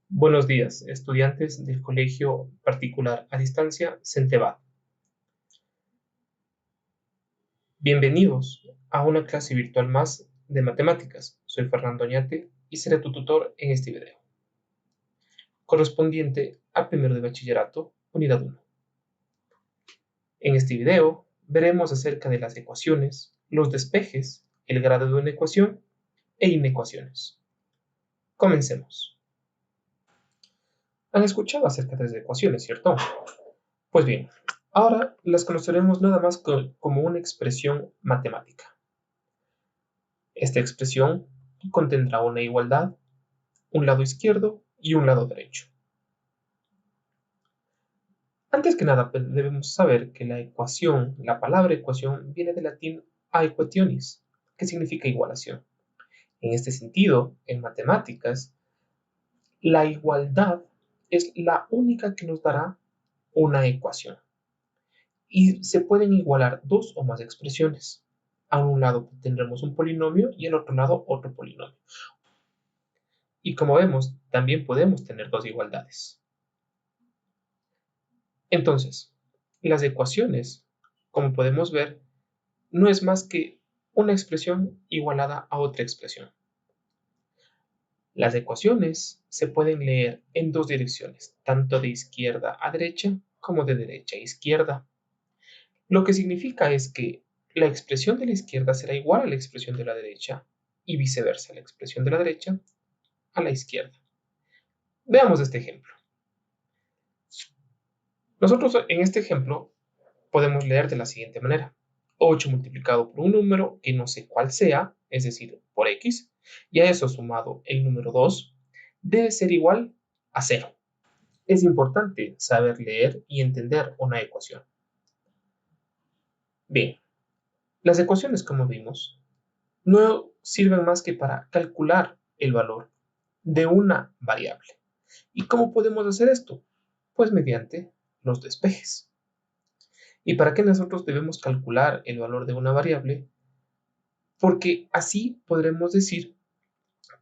Buenos días, estudiantes del Colegio Particular a Distancia Centevad. Bienvenidos a una clase virtual más de matemáticas. Soy Fernando Oñate y seré tu tutor en este video, correspondiente al primero de bachillerato, unidad 1. En este video veremos acerca de las ecuaciones, los despejes, el grado de una ecuación e inecuaciones. Comencemos. Han escuchado acerca de las ecuaciones, ¿cierto? Pues bien, ahora las conoceremos nada más como una expresión matemática. Esta expresión contendrá una igualdad, un lado izquierdo y un lado derecho. Antes que nada, debemos saber que la palabra ecuación, viene del latín aequationis, que significa igualación. En este sentido, en matemáticas, la igualdad es la única que nos dará una ecuación. Y se pueden igualar dos o más expresiones. A un lado tendremos un polinomio y al otro lado otro polinomio. Y como vemos, también podemos tener dos igualdades. Entonces, las ecuaciones, como podemos ver, no es más que una expresión igualada a otra expresión. Las ecuaciones se pueden leer en dos direcciones, tanto de izquierda a derecha como de derecha a izquierda. Lo que significa es que la expresión de la izquierda será igual a la expresión de la derecha y viceversa, la expresión de la derecha a la izquierda. Veamos este ejemplo. Nosotros en este ejemplo podemos leer de la siguiente manera. 8 multiplicado por un número que no sé cuál sea, es decir, por x, y a eso sumado el número 2, debe ser igual a 0. Es importante saber leer y entender una ecuación. Bien, las ecuaciones, como vimos, no sirven más que para calcular el valor de una variable. ¿Y cómo podemos hacer esto? Pues mediante los despejes. ¿Y para qué nosotros debemos calcular el valor de una variable? Porque así podremos decir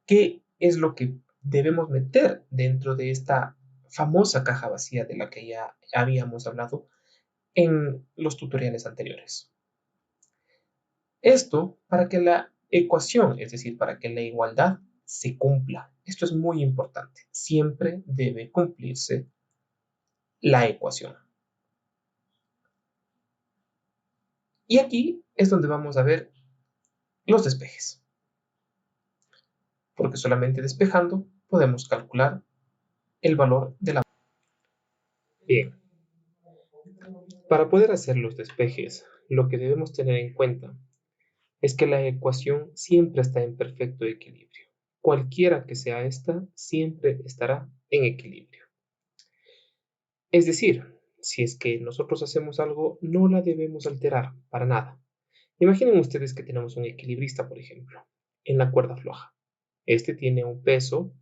qué es lo que debemos meter dentro de esta famosa caja vacía de la que ya habíamos hablado en los tutoriales anteriores. Esto para que la ecuación, es decir, para que la igualdad se cumpla. Esto es muy importante. Siempre debe cumplirse la ecuación. Y aquí es donde vamos a ver los despejes. Porque solamente despejando podemos calcular el valor de la. Bien, para poder hacer los despejes, lo que debemos tener en cuenta es que la ecuación siempre está en perfecto equilibrio. Cualquiera que sea esta, siempre estará en equilibrio. Es decir, si es que nosotros hacemos algo, no la debemos alterar para nada. Imaginen ustedes que tenemos un equilibrista, por ejemplo, en la cuerda floja. Este tiene un peso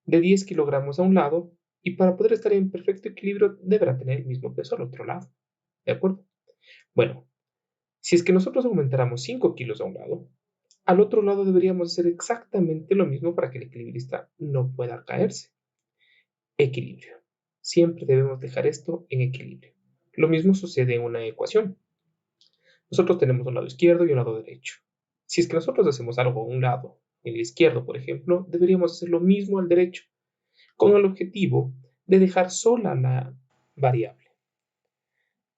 de 10 kilogramos a un lado y para poder estar en perfecto equilibrio deberá tener el mismo peso al otro lado. ¿De acuerdo? Bueno, si es que nosotros aumentáramos 5 kilos a un lado, al otro lado deberíamos hacer exactamente lo mismo para que el equilibrista no pueda caerse. Equilibrio. Siempre debemos dejar esto en equilibrio. Lo mismo sucede en una ecuación. Nosotros tenemos un lado izquierdo y un lado derecho. Si es que nosotros hacemos algo a un lado, en el izquierdo, por ejemplo, deberíamos hacer lo mismo al derecho, con el objetivo de dejar sola la variable.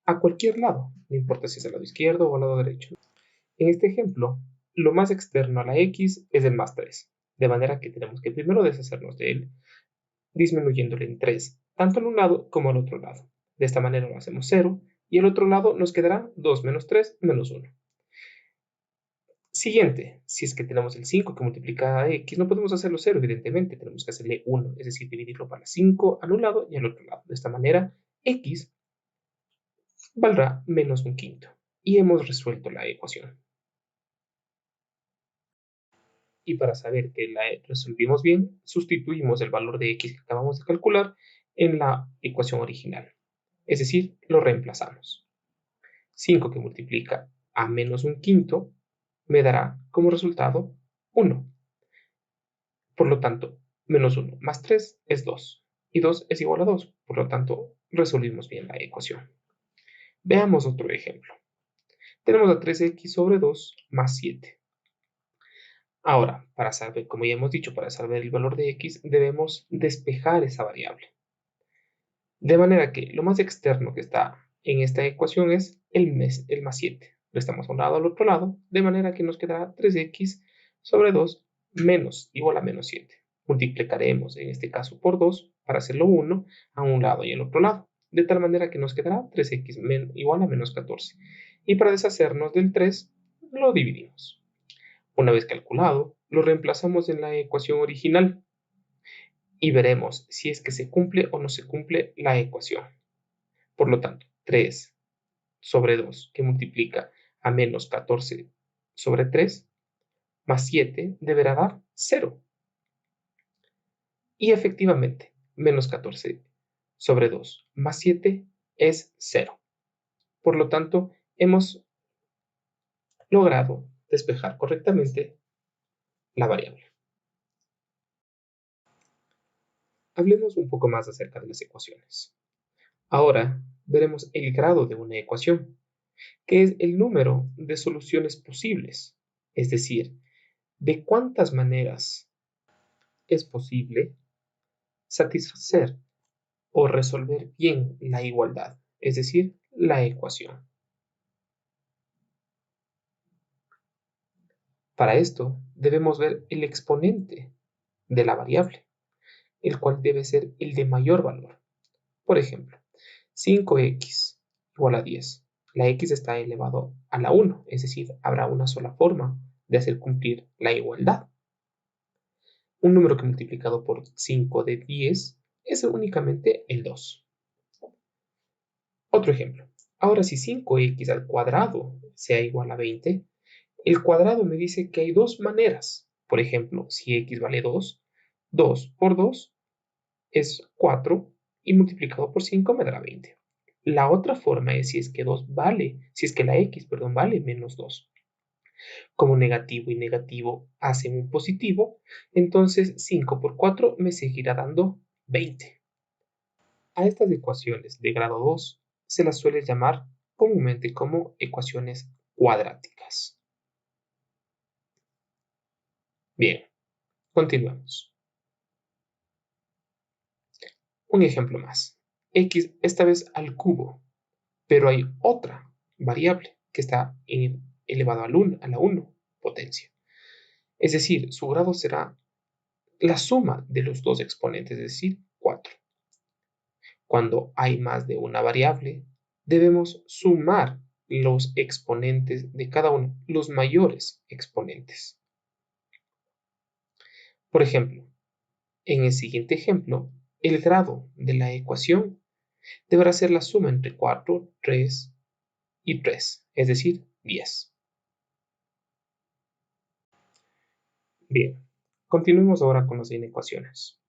A cualquier lado, no importa si es al lado izquierdo o al lado derecho. En este ejemplo, lo más externo a la x es el más 3, de manera que tenemos que primero deshacernos de él, disminuyéndole en 3, tanto al un lado como al otro lado. De esta manera lo hacemos 0, y al otro lado nos quedará 2 menos 3 menos 1. Siguiente, si es que tenemos el 5 que multiplica a x, no podemos hacerlo 0, evidentemente, tenemos que hacerle 1, es decir, dividirlo para 5 al un lado y al otro lado. De esta manera, x valdrá menos un quinto. Y hemos resuelto la ecuación. Y para saber que la resolvimos bien, sustituimos el valor de x que acabamos de calcular en la ecuación original. Es decir, lo reemplazamos. 5 que multiplica a menos un quinto me dará como resultado 1. Por lo tanto, Menos 1 más 3 es 2. Y 2 es igual a 2. Por lo tanto, resolvimos bien la ecuación. Veamos otro ejemplo. Tenemos a 3x sobre 2 más 7. Ahora, para saber, como ya hemos dicho, para saber el valor de x, debemos despejar esa variable. De manera que lo más externo que está en esta ecuación es el más 7. Lo estamos a un lado al otro lado, de manera que nos quedará 3x sobre 2 menos igual a menos 7. Multiplicaremos en este caso por 2 para hacerlo 1 a un lado y al otro lado, de tal manera que nos quedará 3x igual a menos 14. Y para deshacernos del 3, lo dividimos. Una vez calculado, lo reemplazamos en la ecuación original y veremos si es que se cumple o no se cumple la ecuación. Por lo tanto, 3 sobre 2 que multiplica a menos 14 sobre 3 más 7 deberá dar 0. Y efectivamente, menos 14 sobre 2 más 7 es 0. Por lo tanto, hemos logrado despejar correctamente la variable. Hablemos un poco más acerca de las ecuaciones. Ahora veremos el grado de una ecuación, que es el número de soluciones posibles, es decir, de cuántas maneras es posible satisfacer o resolver bien la igualdad, es decir, la ecuación. Para esto debemos ver el exponente de la variable, el cual debe ser el de mayor valor. Por ejemplo, 5x igual a 10. La x está elevado a la 1, es decir, habrá una sola forma de hacer cumplir la igualdad. Un número que multiplicado por 5 de 10 es únicamente el 2. Otro ejemplo. Ahora si 5x al cuadrado sea igual a 20, el cuadrado me dice que hay dos maneras. Por ejemplo, si x vale 2, 2 por 2 es 4 y multiplicado por 5 me dará 20. La otra forma es si es que la x, perdón, vale menos 2. Como negativo y negativo hacen un positivo, entonces 5 por 4 me seguirá dando 20. A estas ecuaciones de grado 2 se las suele llamar comúnmente como ecuaciones cuadráticas. Bien, continuamos. Un ejemplo más. X esta vez al cubo, pero hay otra variable que está elevado a la 1 potencia. Es decir, su grado será la suma de los dos exponentes, es decir, 4. Cuando hay más de una variable, debemos sumar los exponentes de cada uno, los mayores exponentes. Por ejemplo, en el siguiente ejemplo, el grado de la ecuación deberá ser la suma entre 4, 3 y 3, es decir, 10. Bien, continuemos ahora con las inecuaciones.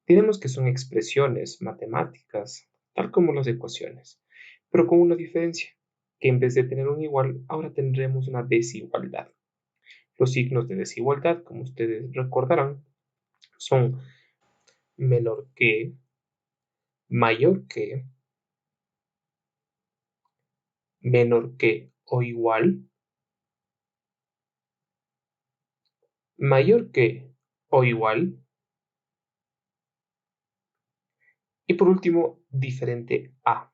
Diremos que son expresiones matemáticas, tal como las ecuaciones, pero con una diferencia, que en vez de tener un igual, ahora tendremos una desigualdad. Los signos de desigualdad, como ustedes recordarán, son menor que, mayor que, menor que o igual, mayor que o igual, y por último, diferente a.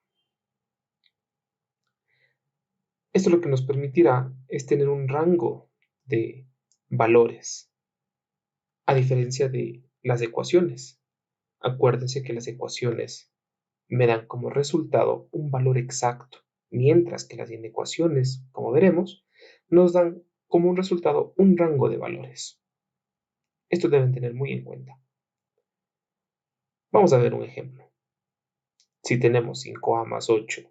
Esto lo que nos permitirá es tener un rango de valores, a diferencia de las ecuaciones. Acuérdense que las ecuaciones me dan como resultado un valor exacto, mientras que las inecuaciones, como veremos, nos dan como un resultado un rango de valores. Esto deben tener muy en cuenta. Vamos a ver un ejemplo. Si tenemos 5a más 8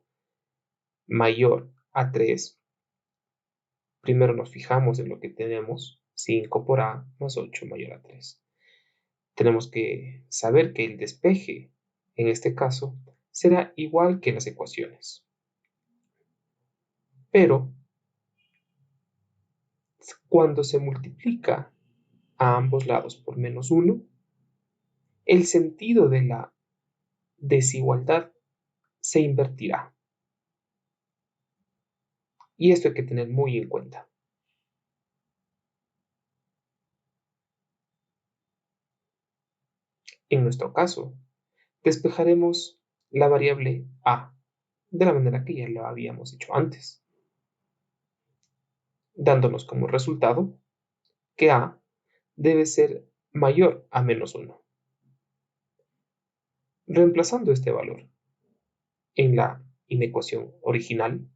mayor a 3, primero nos fijamos en lo que tenemos, 5 por a más 8 mayor a 3. Tenemos que saber que el despeje, en este caso, será igual que las ecuaciones. Pero cuando se multiplica a ambos lados por menos 1, el sentido de la desigualdad se invertirá. Y esto hay que tener muy en cuenta. En nuestro caso, despejaremos la variable a de la manera que ya lo habíamos hecho antes, dándonos como resultado que a debe ser mayor a -1. Reemplazando este valor en la inecuación original,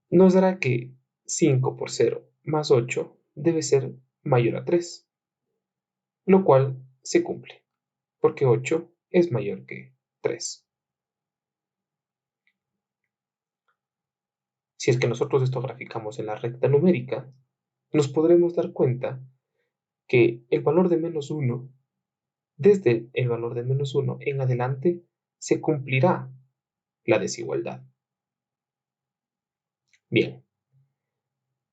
nos dará que 5 por 0 más 8 debe ser mayor a 3, lo cual se cumple, porque 8 es mayor que 3. Si es que nosotros esto graficamos en la recta numérica, nos podremos dar cuenta que el valor de -1, desde el valor de -1 en adelante, se cumplirá la desigualdad. Bien,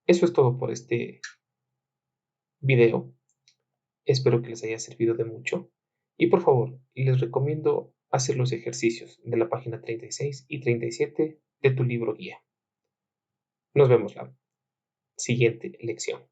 eso es todo por este video. Espero que les haya servido de mucho. Y por favor, les recomiendo hacer los ejercicios de la página 36 y 37 de tu libro guía. Nos vemos la siguiente lección.